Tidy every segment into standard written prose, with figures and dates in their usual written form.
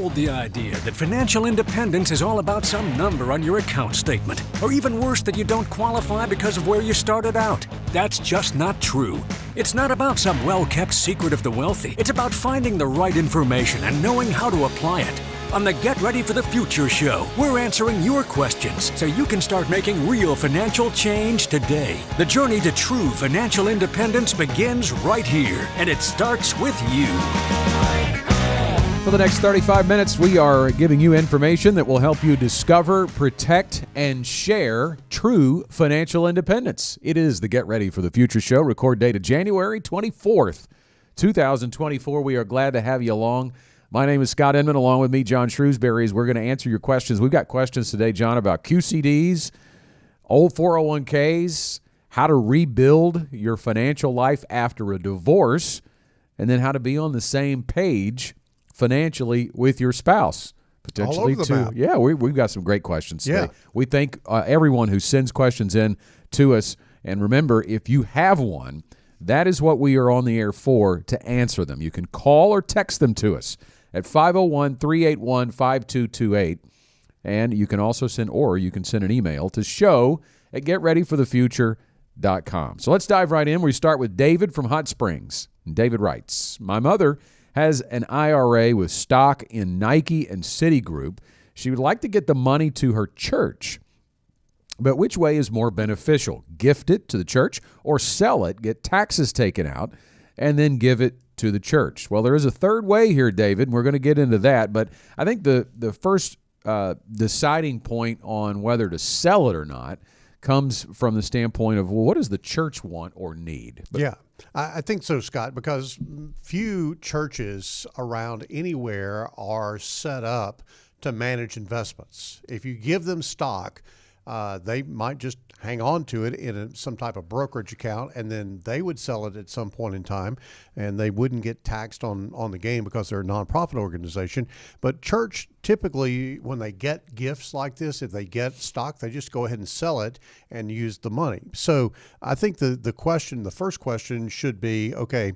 sold the idea that financial independence is all about some number on your account statement, or even worse, that you don't qualify because of where you started out. That's just not true. It's not about some well-kept secret of the wealthy. It's about finding the right information and knowing how to apply it. On the Get Ready for the Future show, we're answering your questions so you can start making real financial change today. The journey to true financial independence begins right here, and it starts with you. For the next 35 minutes, we are giving you information that will help you discover, protect, and share true financial independence. It is the Get Ready for the Future show, record date of January 24th, 2024. We are glad to have you along. My name is Scott Inman, along with me, John Shrewsbury. We're going to answer your questions. We've got questions today, John, about QCDs, old 401ks, how to rebuild your financial life after a divorce, and then how to be on the same page financially with your spouse. Potentially all over the too. map. Yeah, we've got some great questions today. Yeah. We thank everyone who sends questions in to us. And remember, if you have one, that is what we are on the air for, to answer them. You can call or text them to us at 501-381-5228. And you can also send an email to show@getreadyforthefuture.com. So let's dive right in. We start with David from Hot Springs. David writes, my mother has an IRA with stock in Nike and Citigroup. She would like to get the money to her church. But which way is more beneficial? Gift it to the church or sell it, get taxes taken out, and then give it to the church? Well, there is a third way here, David, and we're going to get into that. But I think the first deciding point on whether to sell it or not comes from the standpoint of, well, what does the church want or need? Yeah, I think so, Scott, because few churches around anywhere are set up to manage investments. If you give them stock, they might just hang on to it in some type of brokerage account, and then they would sell it at some point in time, and they wouldn't get taxed on the gain because they're a nonprofit organization. But church, typically, when they get gifts like this, if they get stock, they just go ahead and sell it and use the money. So I think the first question should be, okay,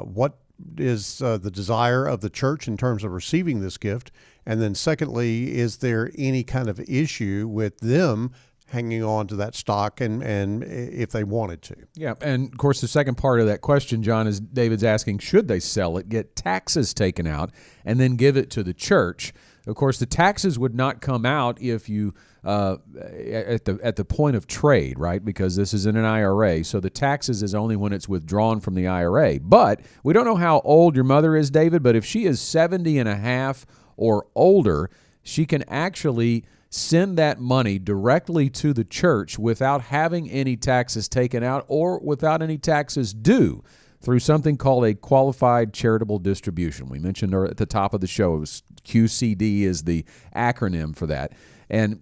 what is the desire of the church in terms of receiving this gift? And then secondly, is there any kind of issue with them hanging on to that stock and if they wanted to? Yeah, and of course the second part of that question, John, is David's asking, should they sell it, get taxes taken out, and then give it to the church? Of course, the taxes would not come out if you at the point of trade, right? Because this is in an IRA, so the taxes is only when it's withdrawn from the IRA. But we don't know how old your mother is, David, but if she is 70 and a half or older, she can actually send that money directly to the church without having any taxes taken out or without any taxes due through something called a qualified charitable distribution. We mentioned at the top of the show, it was QCD is the acronym for that. And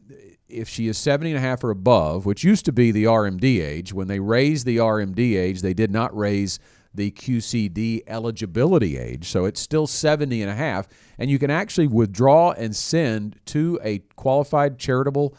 if she is 70 and a half or above, which used to be the RMD age, when they raised the RMD age, they did not raise the QCD eligibility age. So it's still 70 and a half. And you can actually withdraw and send to a qualified charitable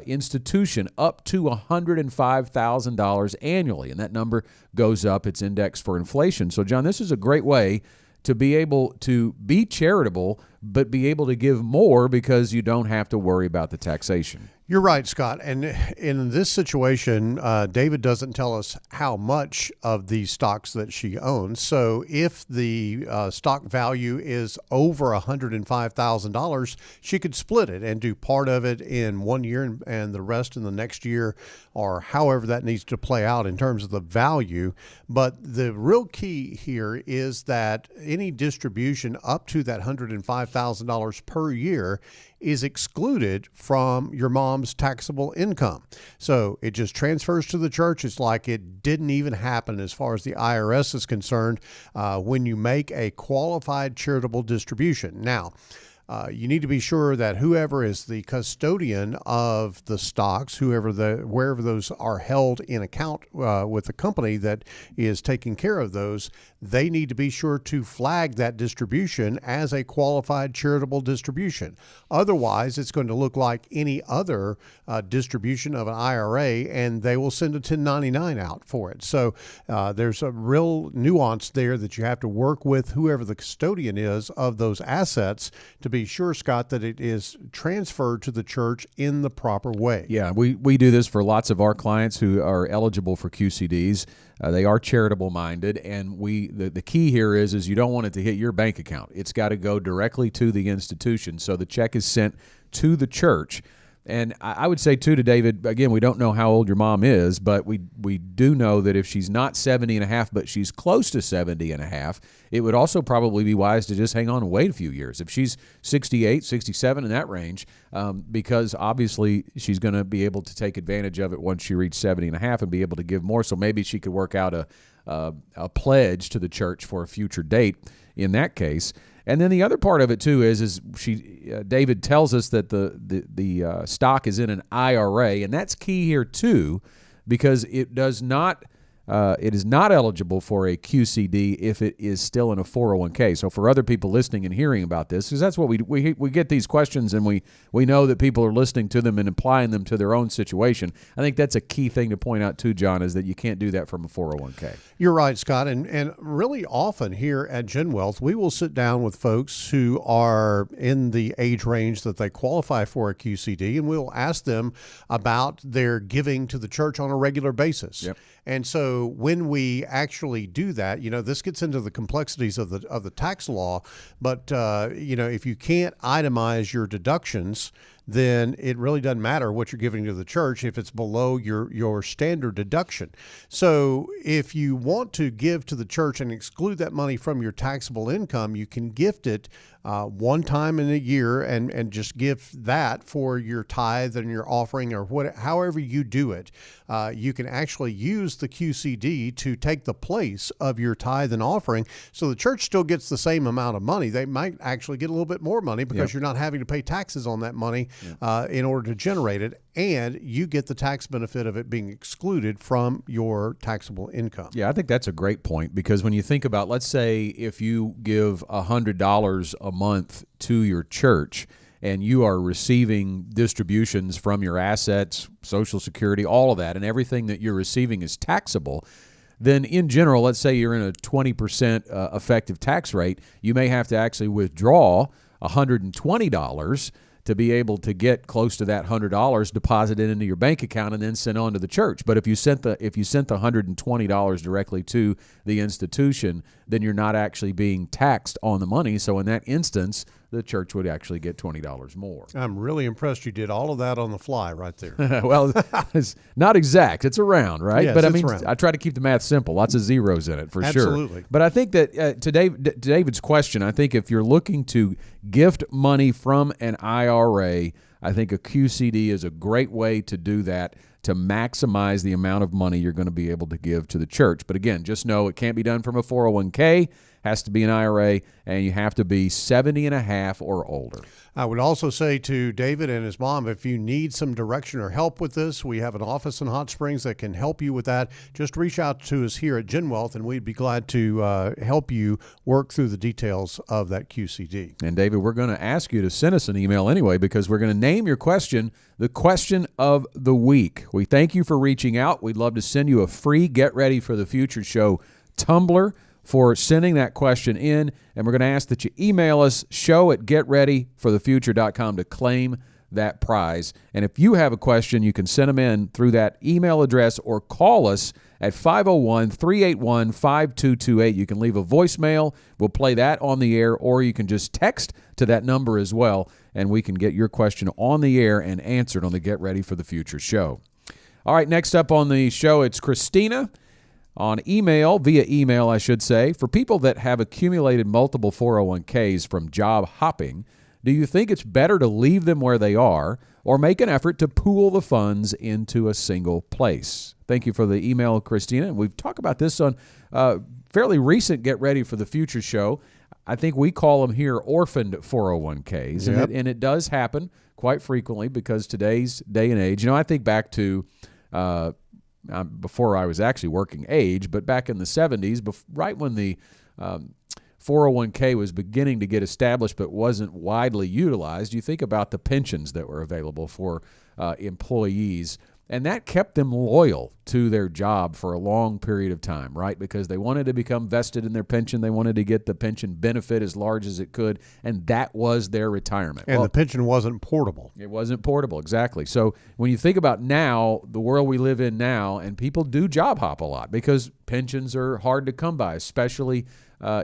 institution up to $105,000 annually. And that number goes up. It's indexed for inflation. So, John, this is a great way to be able to be charitable, but be able to give more because you don't have to worry about the taxation. You're right, Scott. And in this situation, David doesn't tell us how much of these stocks that she owns. So if the stock value is over $105,000, she could split it and do part of it in 1 year and the rest in the next year, or however that needs to play out in terms of the value. But the real key here is that any distribution up to that $105,000 per year is excluded from your mom's taxable income. So it just transfers to the church. It's like it didn't even happen as far as the IRS is concerned when you make a qualified charitable distribution. Now, you need to be sure that whoever is the custodian of the stocks, wherever those are held in account with the company that is taking care of those, they need to be sure to flag that distribution as a qualified charitable distribution. Otherwise, it's going to look like any other distribution of an IRA, and they will send a 1099 out for it. So there's a real nuance there that you have to work with whoever the custodian is of those assets to be sure, Scott, that it is transferred to the church in the proper way. Yeah, we do this for lots of our clients who are eligible for QCDs. They are charitable minded, and the key here is you don't want it to hit your bank account. It's got to go directly to the institution. So the check is sent to the church. And I would say, too, to David, again, we don't know how old your mom is, but we do know that if she's not 70 and a half, but she's close to 70 and a half, it would also probably be wise to just hang on and wait a few years. If she's 68, 67, in that range, because obviously she's going to be able to take advantage of it once she reaches 70 and a half and be able to give more. So maybe she could work out a pledge to the church for a future date in that case. And then the other part of it too is David tells us that the stock is in an IRA, and that's key here too, because it is not eligible for a QCD if it is still in a 401k. So for other people listening and hearing about this, because that's what we get these questions, and we know that people are listening to them and applying them to their own situation. I think that's a key thing to point out too, John, is that you can't do that from a 401k. You're right, Scott. And really often here at GenWealth, we will sit down with folks who are in the age range that they qualify for a QCD, and we'll ask them about their giving to the church on a regular basis. Yep. And so when we actually do that, this gets into the complexities of the tax law. But, if you can't itemize your deductions, then it really doesn't matter what you're giving to the church if it's below your standard deduction. So if you want to give to the church and exclude that money from your taxable income, you can gift it one time in a year and just give that for your tithe and your offering or however you do it. You can actually use the QCD to take the place of your tithe and offering. So the church still gets the same amount of money. They might actually get a little bit more money because you're not having to pay taxes on that money in order to generate it. And you get the tax benefit of it being excluded from your taxable income. Yeah, I think that's a great point, because when you think about, let's say if you give $100 a month to your church and you are receiving distributions from your assets, Social Security, all of that, and everything that you're receiving is taxable, then in general, let's say you're in a 20% effective tax rate, you may have to actually withdraw $120 to be able to get close to that $100 deposited into your bank account and then sent on to the church. But if you sent the $120 directly to the institution, then you're not actually being taxed on the money. So in that instance, the church would actually get $20 more. I'm really impressed you did all of that on the fly right there. Well, it's not exact. It's around, right? Yes, but it's around. I try to keep the math simple. Lots of zeros in it for sure. Absolutely. But I think that to David's question, I think if you're looking to gift money from an IRA, I think a QCD is a great way to do that, to maximize the amount of money you're going to be able to give to the church. But again, just know it can't be done from a 401k, has to be an IRA, and you have to be 70 and a half or older. I would also say to David and his mom, if you need some direction or help with this, we have an office in Hot Springs that can help you with that. Just reach out to us here at GenWealth, and we'd be glad to help you work through the details of that QCD. And David, we're going to ask you to send us an email anyway, because we're going to name your question the question of the week. We thank you for reaching out. We'd love to send you a free Get Ready for the Future Show tumbler for sending that question in, and we're going to ask that you email us, show@getreadyforthefuture.com, to claim that prize. And if you have a question, you can send them in through that email address or call us at 501-381-5228. You can leave a voicemail. We'll play that on the air, or you can just text to that number as well, and we can get your question on the air and answered on the Get Ready for the Future show. All right, next up on the show, it's Christina. Via email, I should say. For people that have accumulated multiple 401ks from job hopping, do you think it's better to leave them where they are or make an effort to pool the funds into a single place? Thank you for the email, Christina. We've talked about this on fairly recent Get Ready for the Future show. I think we call them here orphaned 401ks, Yep. and it does happen quite frequently because today's day and age, I think back to before I was actually working age, but back in the 70s, right when the 401k was beginning to get established but wasn't widely utilized, you think about the pensions that were available for employees And that kept them loyal to their job for a long period of time, right? Because they wanted to become vested in their pension. They wanted to get the pension benefit as large as it could, and that was their retirement. And the pension wasn't portable. It wasn't portable, exactly. So when you think about now, the world we live in now, and people do job hop a lot because pensions are hard to come by, especially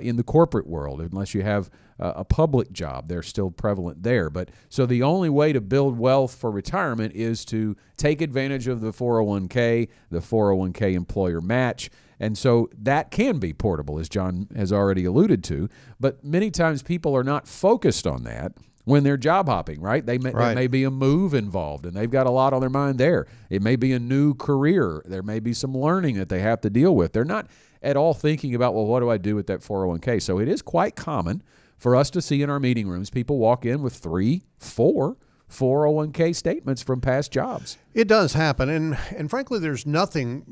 in the corporate world, unless you have a public job. They're still prevalent there. But so the only way to build wealth for retirement is to take advantage of the 401k, the 401k employer match. And so that can be portable, as John has already alluded to. But many times people are not focused on that when they're job hopping, right? There may be a move involved, and they've got a lot on their mind there. It may be a new career. There may be some learning that they have to deal with. They're not at all thinking about, well, what do I do with that 401k? So it is quite common for us to see in our meeting rooms people walk in with 3, 4 401k statements from past jobs. It does happen, and frankly, there's nothing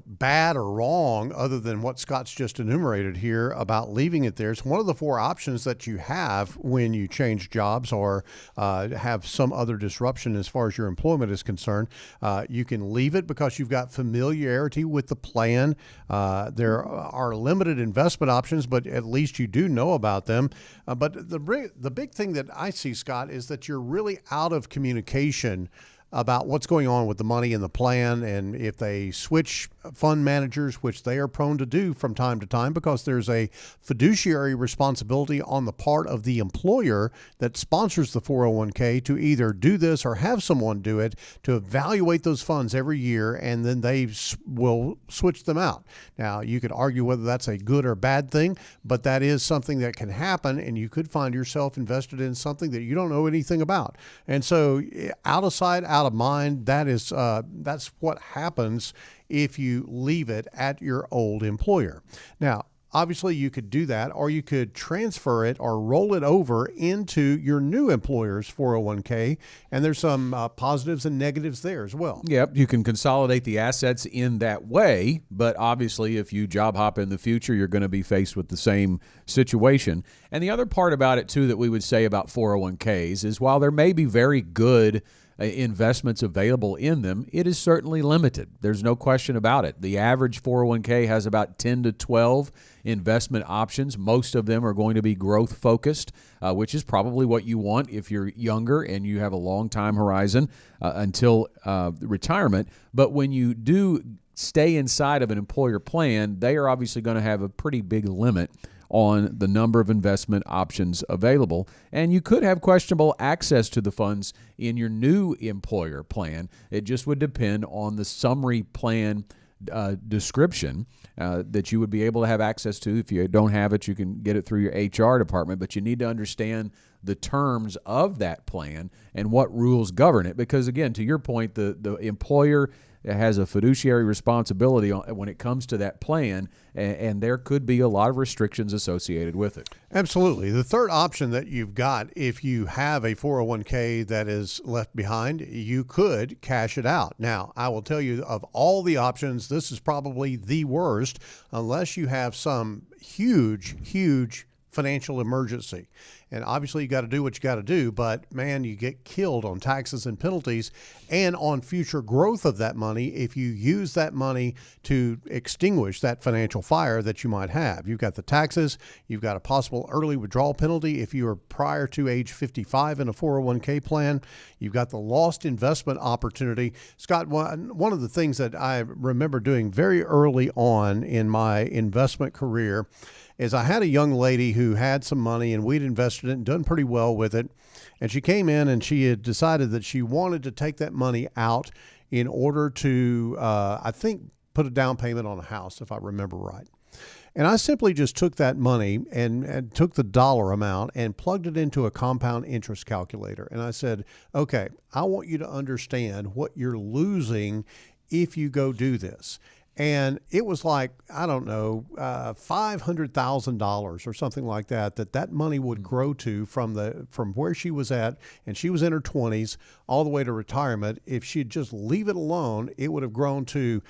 bad or wrong other than what Scott's just enumerated here about leaving it there. It's one of the 4 options that you have when you change jobs or have some other disruption as far as your employment is concerned. You can leave it because you've got familiarity with the plan. There are limited investment options, but at least you do know about them. But the big thing that I see, Scott, is that you're really out of communication about what's going on with the money in the plan, and if they switch fund managers, which they are prone to do from time to time because there's a fiduciary responsibility on the part of the employer that sponsors the 401k to either do this or have someone do it, to evaluate those funds every year, and then they will switch them out. Now, you could argue whether that's a good or bad thing, but that is something that can happen, and you could find yourself invested in something that you don't know anything about. And so out of sight, out of mind, that's what happens if you leave it at your old employer. Now, obviously, you could do that, or you could transfer it or roll it over into your new employer's 401k, and there's some positives and negatives there as well. Yep, you can consolidate the assets in that way, but obviously, if you job hop in the future, you're going to be faced with the same situation. And the other part about it, too, that we would say about 401ks is while there may be very good investments available in them, it is certainly limited. There's no question about it. The average 401k has about 10 to 12 investment options. Most of them are going to be growth focused, which is probably what you want if you're younger and you have a long time horizon until retirement. But when you do stay inside of an employer plan, they are obviously going to have a pretty big limit on the number of investment options available. And you could have questionable access to the funds in your new employer plan. It just would depend on the summary plan description that you would be able to have access to. If you don't have it, you can get it through your HR department, but you need to understand the terms of that plan and what rules govern it. Because again, to your point, the employer has a fiduciary responsibility when it comes to that plan, and there could be a lot of restrictions associated with it. Absolutely. The third option that you've got, if you have a 401k that is left behind, you could cash it out. Now, I will tell you, of all the options, this is probably the worst unless you have some huge financial emergency. And obviously you got to do what you got to do, but man, you get killed on taxes and penalties and on future growth of that money if you use that money to extinguish that financial fire that you might have. You've got the taxes, you've got a possible early withdrawal penalty if you are prior to age 55 in a 401k plan. You've got the lost investment opportunity. Scott, one of the things that I remember doing very early on in my investment career is I had a young lady who had some money and we'd invested it and done pretty well with it. And she came in and she had decided that she wanted to take that money out in order to, I think, put a down payment on a house, if I remember right. And I simply just took that money and took the dollar amount and plugged it into a compound interest calculator. And I said, okay, I want you to understand what you're losing if you go do this. And it was like, I don't know, $500,000 or something like that, that money would grow to from where she was at, and she was in her 20s, all the way to retirement. If she'd just leave it alone, it would have grown to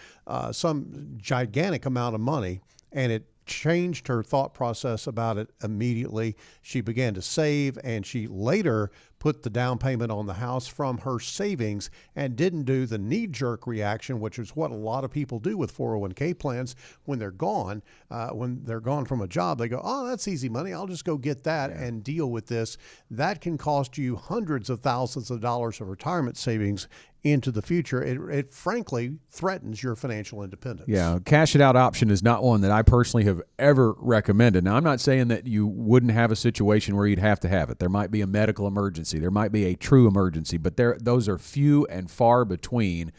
some gigantic amount of money, and it changed her thought process about it immediately. She began to save, and she later put the down payment on the house from her savings and didn't do the knee-jerk reaction, which is what a lot of people do with 401k plans when they're gone. When they're gone from a job, they go, oh, that's easy money. I'll just go get that and deal with this. That can cost you hundreds of thousands of dollars of retirement savings into the future. It frankly threatens your financial independence. Yeah, cash it out option is not one that I personally have ever recommended. Now, I'm not saying that you wouldn't have a situation where you'd have to have it. There might be a medical emergency. There might be a true emergency, but those are few and far between.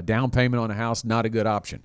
Down payment on a house, not a good option.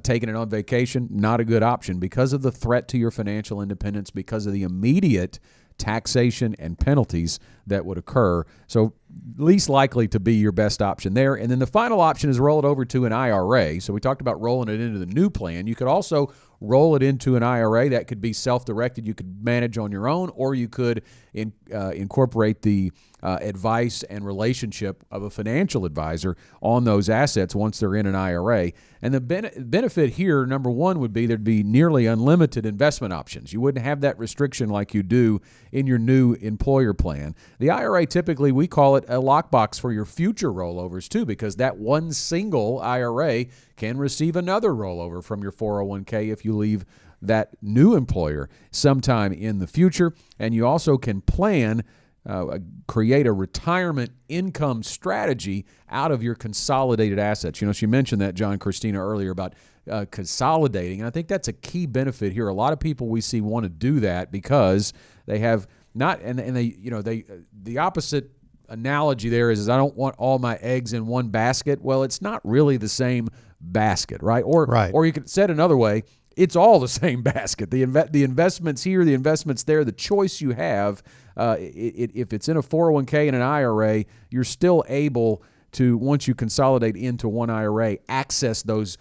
Taking it on vacation, not a good option because of the threat to your financial independence, because of the immediate taxation and penalties that would occur. So least likely to be your best option there. And then the final option is roll it over to an IRA. So we talked about rolling it into the new plan. You could also roll it into an IRA. That could be self-directed. You could manage on your own, or you could incorporate the advice and relationship of a financial advisor on those assets once they're in an IRA. And the benefit here, number one, would be there'd be nearly unlimited investment options. You wouldn't have that restriction like you do in your new employer plan. The IRA, typically, we call it a lockbox for your future rollovers too, because that one single IRA can receive another rollover from your 401k if you leave that new employer sometime in the future. And you also can plan create a retirement income strategy out of your consolidated assets. You know, she mentioned that, John, Christina, earlier about consolidating. And I think that's a key benefit here. A lot of people we see want to do that because they have not, and they, you know, the opposite analogy there is I don't want all my eggs in one basket. Well, it's not really the same basket, right? Or you could said another way, it's all the same basket. The investments here, the investments there, the choice you have, if it's in a 401k and an IRA, you're still able to, once you consolidate into one IRA, access those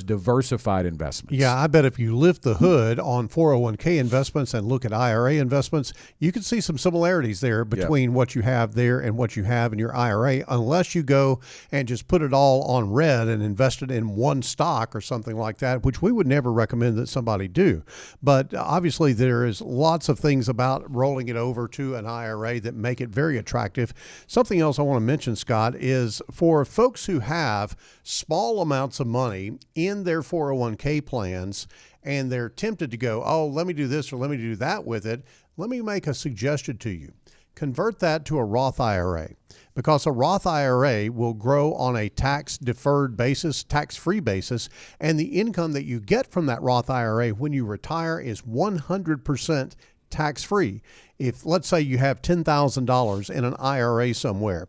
diversified investments. Yeah, I bet if you lift the hood on 401k investments and look at IRA investments, you can see some similarities there between what you have there and what you have in your IRA, unless you go and just put it all on red and invest it in one stock or something like that, which we would never recommend that somebody do. But obviously there is lots of things about rolling it over to an IRA that make it very attractive. Something else I want to mention, Scott, is for folks who have small amounts of money in their 401k plans and they're tempted to go, oh, let me do this or let me do that with it, let me make a suggestion to you. Convert that to a Roth IRA, because a Roth IRA will grow on a tax-deferred basis, tax-free basis, and the income that you get from that Roth IRA when you retire is 100% tax-free. If, let's say, you have $10,000 in an IRA somewhere,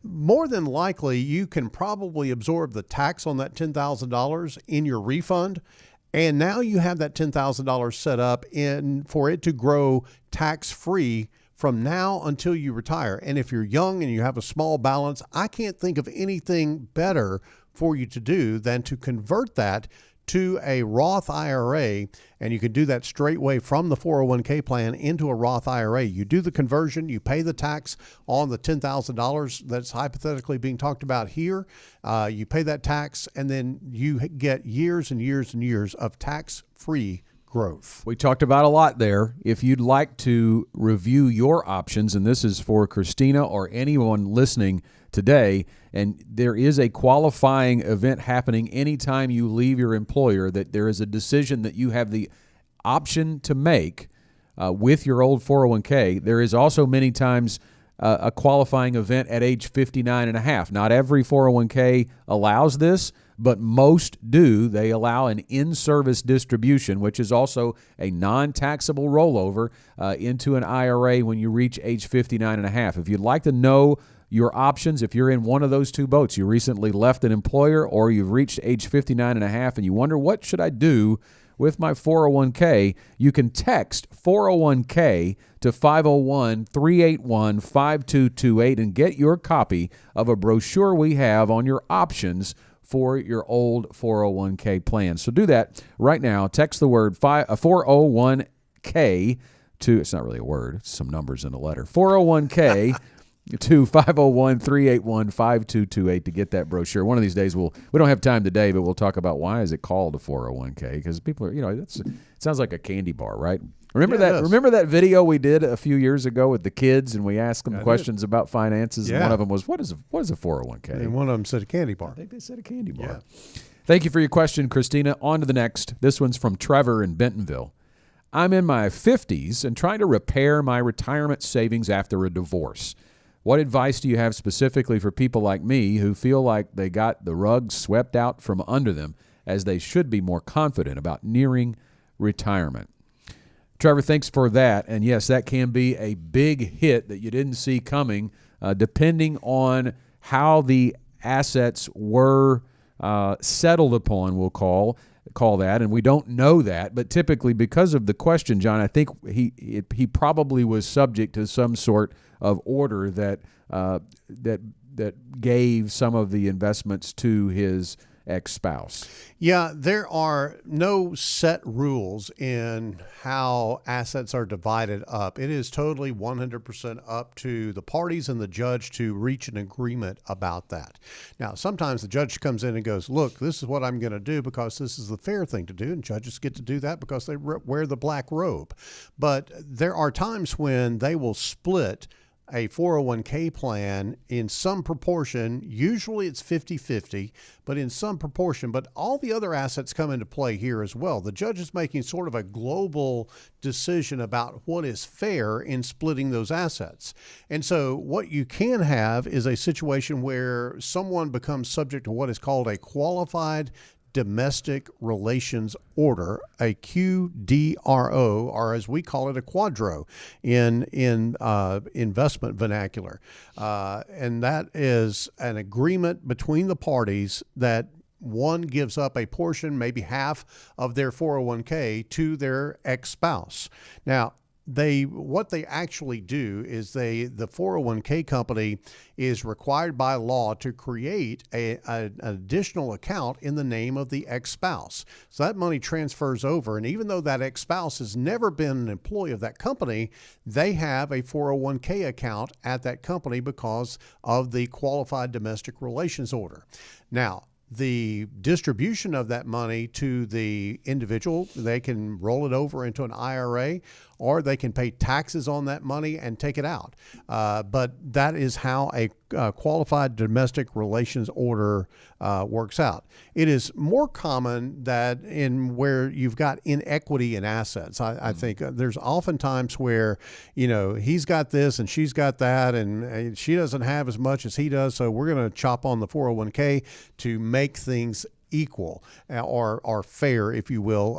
more than likely, you can probably absorb the tax on that $10,000 in your refund. And now you have that $10,000 set up for it to grow tax-free from now until you retire. And if you're young and you have a small balance, I can't think of anything better for you to do than to convert that to a Roth IRA, and you can do that straightway from the 401k plan into a Roth IRA. You do the conversion, you pay the tax on the $10,000 that's hypothetically being talked about here. You pay that tax, and then you get years and years and years of tax-free growth. We talked about a lot there. If you'd like to review your options, and this is for Christina or anyone listening today, and there is a qualifying event happening anytime you leave your employer, that there is a decision that you have the option to make with your old 401k. There is also many times a qualifying event at age 59 and a half. Not every 401k allows this, but most do. They allow an in-service distribution, which is also a non-taxable rollover into an IRA when you reach age 59 and a half. If you'd like to know your options, if you're in one of those two boats, you recently left an employer or you've reached age 59 and a half and you wonder, what should I do with my 401k? You can text 401k to 501-381-5228 and get your copy of a brochure we have on your options for your old 401k plan. So do that right now. Text the word 401k to, it's not really a word, it's some numbers in a letter, 401k to 501-381-5228 to get that brochure. One of these days we don't have time today, but we'll talk about why is it called a 401k, because people are, it sounds like a candy bar, right? Remember Yeah, it that? does. Remember that video we did a few years ago with the kids, and we asked them questions about finances. And Yeah. one of them was, "What is a 401k?" And one of them said a candy bar. I think they said a candy bar. Yeah. Thank you for your question, Christina. On to the next. This one's from Trevor in Bentonville. I'm in my 50s and trying to repair my retirement savings after a divorce. What advice do you have specifically for people like me who feel like they got the rug swept out from under them, as they should be more confident about nearing retirement? Trevor, thanks for that. And yes, that can be a big hit that you didn't see coming, depending on how the assets were settled upon, we'll call that. And we don't know that, but typically because of the question, John, I think he probably was subject to some sort of order that gave some of the investments to his ex-spouse. Yeah, there are no set rules in how assets are divided up. It is totally 100% up to the parties and the judge to reach an agreement about that. Now, sometimes the judge comes in and goes, look, this is what I'm going to do because this is the fair thing to do, and judges get to do that because they wear the black robe. But there are times when they will split a 401k plan in some proportion. Usually it's 50-50, but in some proportion. But all the other assets come into play here as well. The judge is making sort of a global decision about what is fair in splitting those assets. And so what you can have is a situation where someone becomes subject to what is called a qualified domestic relations order, a QDRO, or as we call it, a quadro in investment vernacular. And that is an agreement between the parties that one gives up a portion, maybe half of their 401k to their ex-spouse. Now, what they actually do is the 401k company is required by law to create an additional account in the name of the ex-spouse. So that money transfers over, and even though that ex-spouse has never been an employee of that company, they have a 401k account at that company because of the qualified domestic relations order. Now, the distribution of that money to the individual, they can roll it over into an IRA, or they can pay taxes on that money and take it out. But that is how a qualified domestic relations order works out. It is more common that in where you've got inequity in assets. I think there's oftentimes where, he's got this and she's got that, and she doesn't have as much as he does, so we're going to chop on the 401k to make things equal or fair, if you will.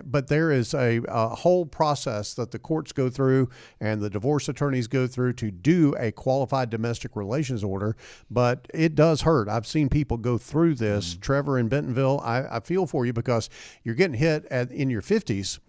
But there is a whole process that the courts go through and the divorce attorneys go through to do a qualified domestic relations order. But it does hurt. I've seen people go through this. Trevor in Bentonville, I feel for you because you're getting hit in your 50s.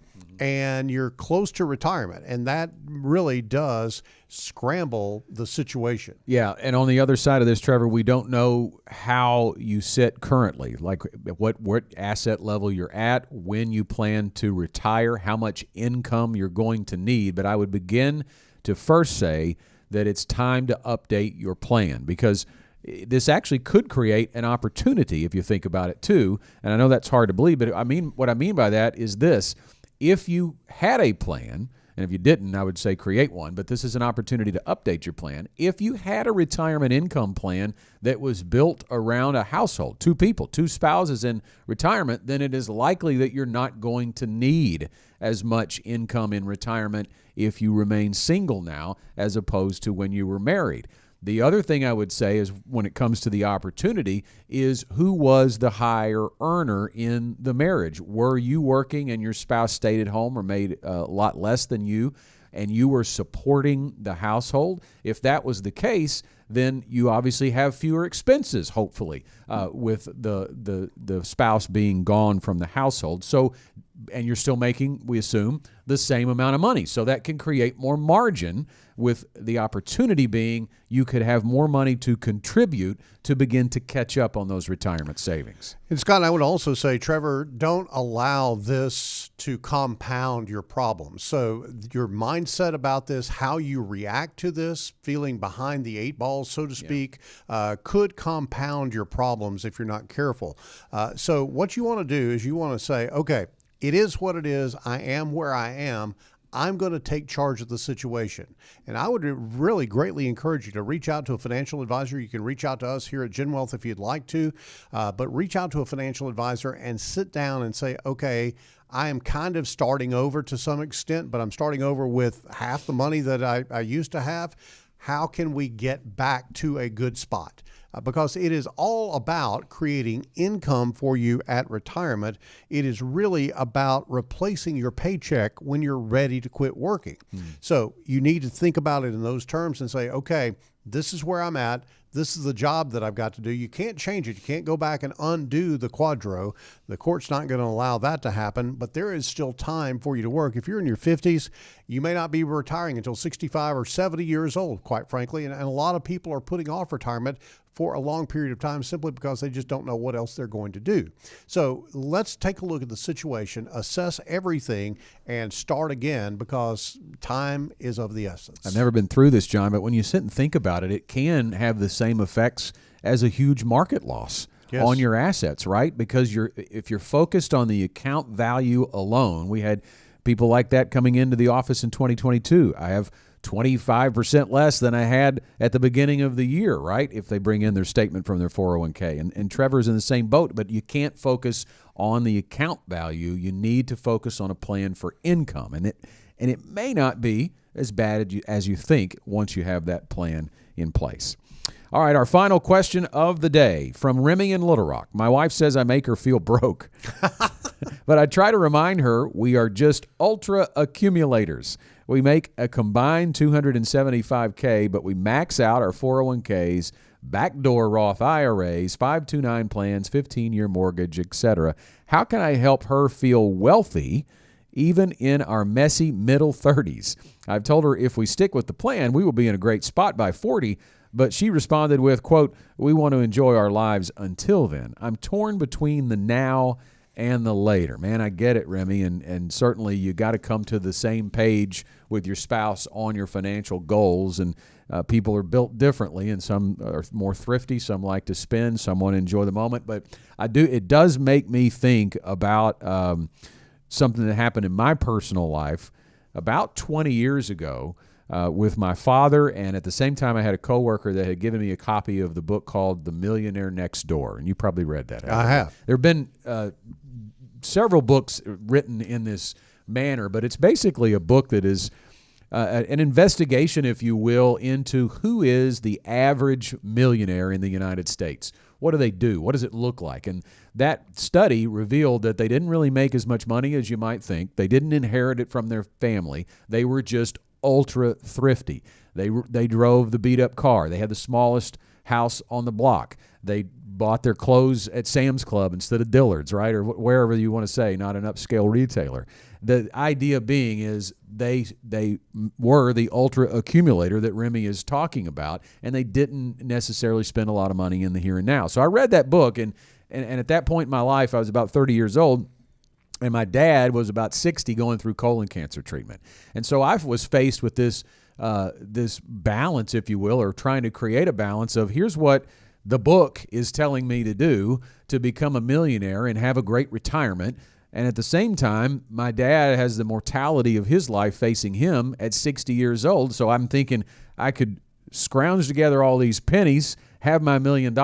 And you're close to retirement, and that really does scramble the situation. Yeah, and on the other side of this, Trevor, we don't know how you sit currently, like what asset level you're at, when you plan to retire, how much income you're going to need. But I would begin to first say that it's time to update your plan, because this actually could create an opportunity if you think about it too. And I know that's hard to believe, but what I mean by that is this. If you had a plan, and if you didn't, I would say create one, but this is an opportunity to update your plan. If you had a retirement income plan that was built around a household, two people, two spouses in retirement, then it is likely that you're not going to need as much income in retirement if you remain single now as opposed to when you were married. The other thing I would say is when it comes to the opportunity is who was the higher earner in the marriage? Were you working and your spouse stayed at home or made a lot less than you, and you were supporting the household? If that was the case, then you obviously have fewer expenses, hopefully, with the spouse being gone from the household. So, and you're still making, we assume, the same amount of money. So that can create more margin, with the opportunity being you could have more money to contribute to begin to catch up on those retirement savings. And Scott, I would also say, Trevor, don't allow this to compound your problems. So your mindset about this, how you react to this, feeling behind the eight ball, so to speak, could compound your problems if you're not careful. So what you want to do is you want to say, okay, it is what it is. I am where I am. I'm going to take charge of the situation. And I would really greatly encourage you to reach out to a financial advisor. You can reach out to us here at GenWealth if you'd like to, but reach out to a financial advisor and sit down and say, okay, I am kind of starting over to some extent, but I'm starting over with half the money that I used to have. How can we get back to a good spot? Because it is all about creating income for you at retirement. It is really about replacing your paycheck when you're ready to quit working. So you need to think about it in those terms and say, okay, this is where I'm at. This is the job that I've got to do. You can't change it. You can't go back and undo the quadro. The court's not going to allow that to happen, but there is still time for you to work. If you're in your 50s, you may not be retiring until 65 or 70 years old, quite frankly. And a lot of people are putting off retirement for a long period of time simply because they just don't know what else they're going to do. So let's take a look at the situation, assess everything, and start again because time is of the essence. I've never been through this, John, but when you sit and think about it, it can have the same effects as a huge market loss. Yes. On your assets, right? Because if you're focused on the account value alone, we had people like that coming into the office in 2022. I have 25% less than I had at the beginning of the year, right? If they bring in their statement from their 401k. And Trevor's in the same boat, but you can't focus on the account value. You need to focus on a plan for income. And it may not be as bad as you think once you have that plan in place. All right, our final question of the day from Remy in Little Rock. My wife says I make her feel broke, but I try to remind her we are just ultra accumulators. We make a combined $275K, but we max out our 401ks, backdoor Roth IRAs, 529 plans, 15-year mortgage, etc. How can I help her feel wealthy even in our messy middle 30s? I've told her if we stick with the plan, we will be in a great spot by 40, but she responded with, quote, we want to enjoy our lives until then. I'm torn between the now and the later. Man, I get it, Remy, and certainly you got to come to the same page with your spouse on your financial goals, and people are built differently, and some are more thrifty, some like to spend, some want to enjoy the moment, but it does make me think about something that happened in my personal life about 20 years ago with my father, and at the same time I had a coworker that had given me a copy of the book called The Millionaire Next Door, and you probably read that. I have. There have been several books written in this manner, but it's basically a book that is an investigation, if you will, into who is the average millionaire in the United States. What do they do? What does it look like? And that study revealed that they didn't really make as much money as you might think. They didn't inherit it from their family. They were just ultra thrifty. They drove the beat-up car. They had the smallest house on the block. They bought their clothes at Sam's Club instead of Dillard's, right, or wherever you want to say, not an upscale retailer. The idea being is they were the ultra accumulator that Remy is talking about, and they didn't necessarily spend a lot of money in the here and now. So I read that book, and at that point in my life, I was about 30 years old, and my dad was about 60 going through colon cancer treatment. And so I was faced with this balance, if you will, or trying to create a balance of here's what the book is telling me to do to become a millionaire and have a great retirement. And at the same time, my dad has the mortality of his life facing him at 60 years old. So I'm thinking I could scrounge together all these pennies, have my $1 million,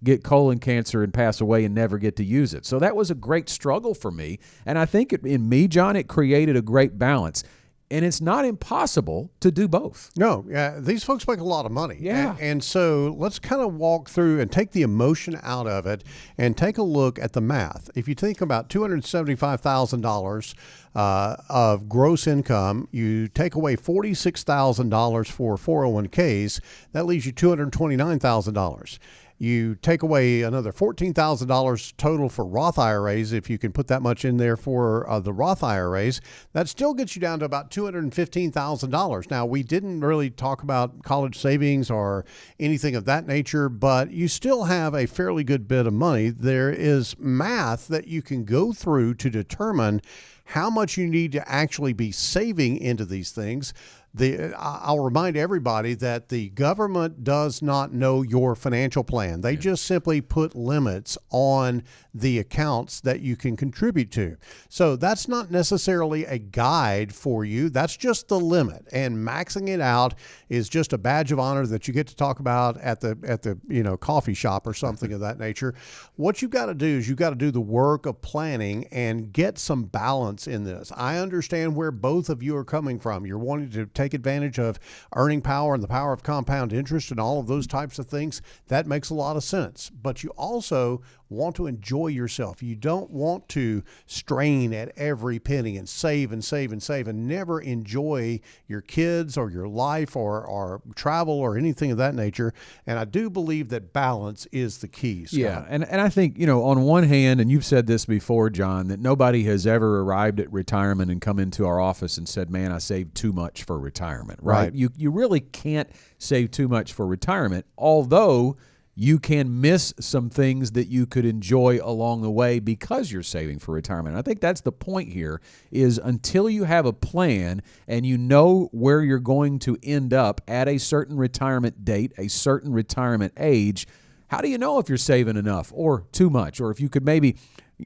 get colon cancer and pass away and never get to use it. So that was a great struggle for me. And I think in me, John, it created a great balance. And it's not impossible to do both. No, yeah, these folks make a lot of money. Yeah. And so let's kind of walk through and take the emotion out of it and take a look at the math. If you think about $275,000 of gross income, you take away $46,000 for 401ks, that leaves you $229,000. You take away another $14,000 total for Roth IRAs. If you can put that much in there for the Roth IRAs, that still gets you down to about $215,000. Now, we didn't really talk about college savings or anything of that nature, but you still have a fairly good bit of money. There is math that you can go through to determine how much you need to actually be saving into these things. I'll remind everybody that the government does not know your financial plan. They just simply put limits on the accounts that you can contribute to. So that's not necessarily a guide for you. That's just the limit. And maxing it out is just a badge of honor that you get to talk about at the coffee shop or something of that nature. What you've got to do is you've got to do the work of planning and get some balance in this. I understand where both of you are coming from. You're wanting to take advantage of earning power and the power of compound interest and all of those types of things. That makes a lot of sense. But you also want to enjoy yourself. You don't want to strain at every penny and save and save and save and never enjoy your kids or your life or travel or anything of that nature. And I do believe that balance is the key, Scott. Yeah, and I think, on one hand, and you've said this before, John, that nobody has ever arrived at retirement and come into our office and said, man, I saved too much for retirement, right? You really can't save too much for retirement, although you can miss some things that you could enjoy along the way because you're saving for retirement. I think that's the point here, is until you have a plan and you know where you're going to end up at a certain retirement date, a certain retirement age, how do you know if you're saving enough or too much, or if you could maybe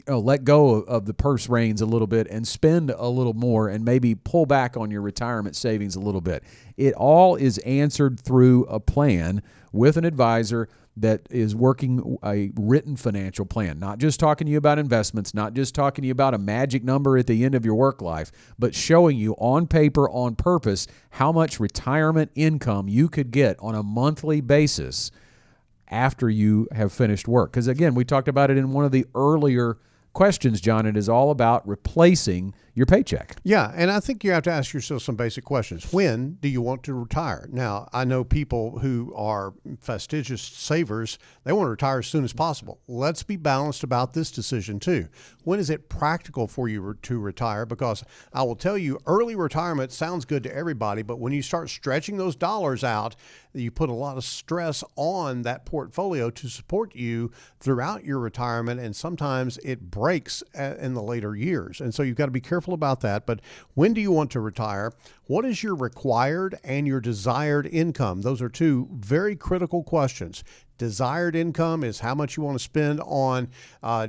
let go of the purse reins a little bit and spend a little more and maybe pull back on your retirement savings a little bit? It all is answered through a plan with an advisor that is working a written financial plan, not just talking to you about investments, not just talking to you about a magic number at the end of your work life, but showing you on paper, on purpose, how much retirement income you could get on a monthly basis after you have finished work. Because again, we talked about it in one of the earlier questions, John. It is all about replacing your paycheck. Yeah, and I think you have to ask yourself some basic questions. When do you want to retire? Now, I know people who are fastidious savers, they want to retire as soon as possible. Let's be balanced about this decision too. When is it practical for you to retire? Because I will tell you, early retirement sounds good to everybody, but when you start stretching those dollars out, you put a lot of stress on that portfolio to support you throughout your retirement, and sometimes it breaks in the later years. And so you've got to be careful about that. But when do you want to retire? What is your required and your desired income? Those are two very critical questions. Desired income is how much you want to spend on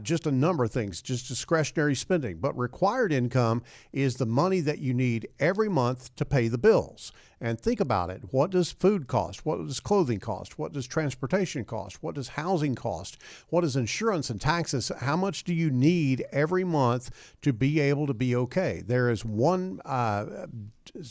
just a number of things, just discretionary spending. But required income is the money that you need every month to pay the bills. And think about it. What does food cost? What does clothing cost? What does transportation cost? What does housing cost? What is insurance and taxes? How much do you need every month to be able to be okay? There is one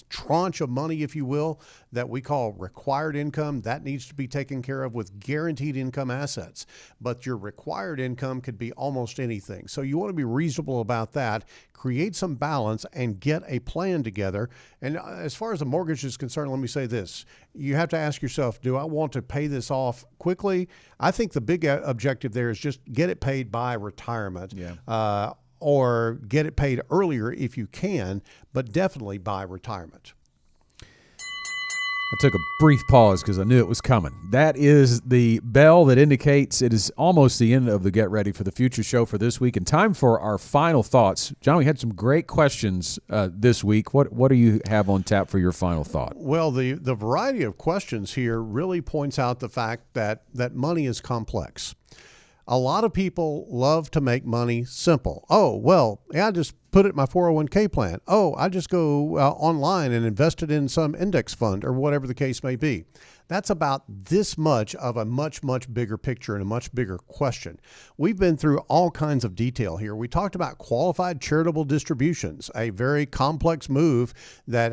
tranche of money, if you will, that we call required income. That needs to be taken care of with guaranteed income assets. But your required income could be almost anything. So you want to be reasonable about that, create some balance, and get a plan together. And as far as the mortgage is concerned, let me say this. You have to ask yourself, do I want to pay this off quickly? I think the big objective there is just get it paid by retirement. Yeah. Or get it paid earlier if you can, but definitely by retirement. I took a brief pause because I knew it was coming. That is the bell that indicates it is almost the end of the Get Ready for the Future show for this week, and time for our final thoughts. John, we had some great questions this week. What do you have on tap for your final thought? Well, the variety of questions here really points out the fact that money is complex. A lot of people love to make money simple. Oh, well, yeah, I just put it in my 401k plan. Oh, I just go online and invest it in some index fund or whatever the case may be. That's about this much of a much, much bigger picture and a much bigger question. We've been through all kinds of detail here. We talked about qualified charitable distributions, a very complex move that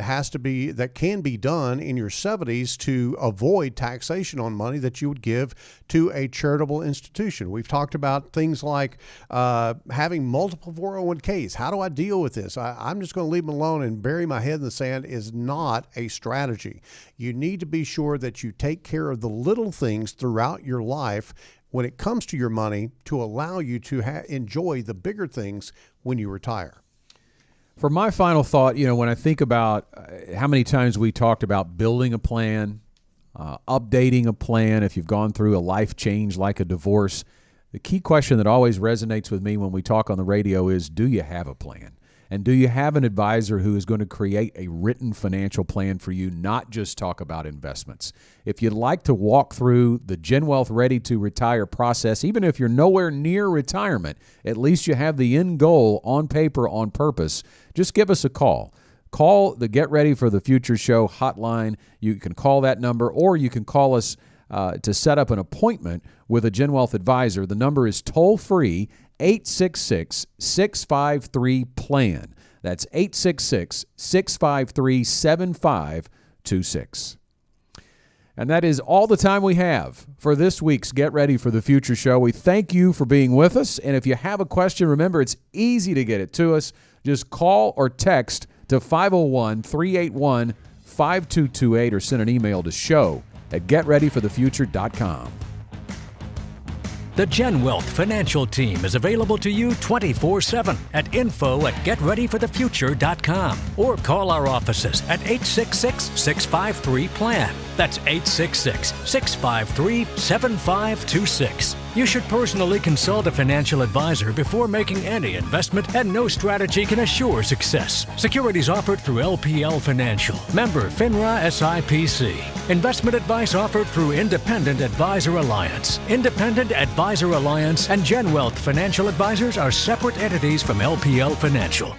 can be done in your 70s to avoid taxation on money that you would give to a charitable institution. We've talked about things like having multiple 401ks. How do I deal with this? I'm just going to leave them alone and bury my head in the sand is not a strategy. You need to be sure that you take care of the little things throughout your life when it comes to your money to allow you to enjoy the bigger things when you retire. For my final thought, when I think about how many times we talked about building a plan, updating a plan, if you've gone through a life change like a divorce, the key question that always resonates with me when we talk on the radio is, do you have a plan? And do you have an advisor who is going to create a written financial plan for you, not just talk about investments? If you'd like to walk through the GenWealth Ready to Retire process, even if you're nowhere near retirement, at least you have the end goal on paper, on purpose, just give us a call. Call the Get Ready for the Future Show hotline. You can call that number, or you can call us to set up an appointment with a GenWealth advisor. The number is toll-free, 866-653-PLAN. That's 866-653-7526. And that is all the time we have for this week's Get Ready for the Future show. We thank you for being with us. And if you have a question, remember, it's easy to get it to us. Just call or text to 501-381-5228 or send an email to show@getreadyforthefuture.com. The GenWealth Financial Team is available to you 24/7 at info@getreadyforthefuture.com or call our offices at 866-653-PLAN. That's 866-653-7526. You should personally consult a financial advisor before making any investment, and no strategy can assure success. Securities offered through LPL Financial. Member FINRA SIPC. Investment advice offered through Independent Advisor Alliance. Independent Advisor Alliance and GenWealth Financial Advisors are separate entities from LPL Financial.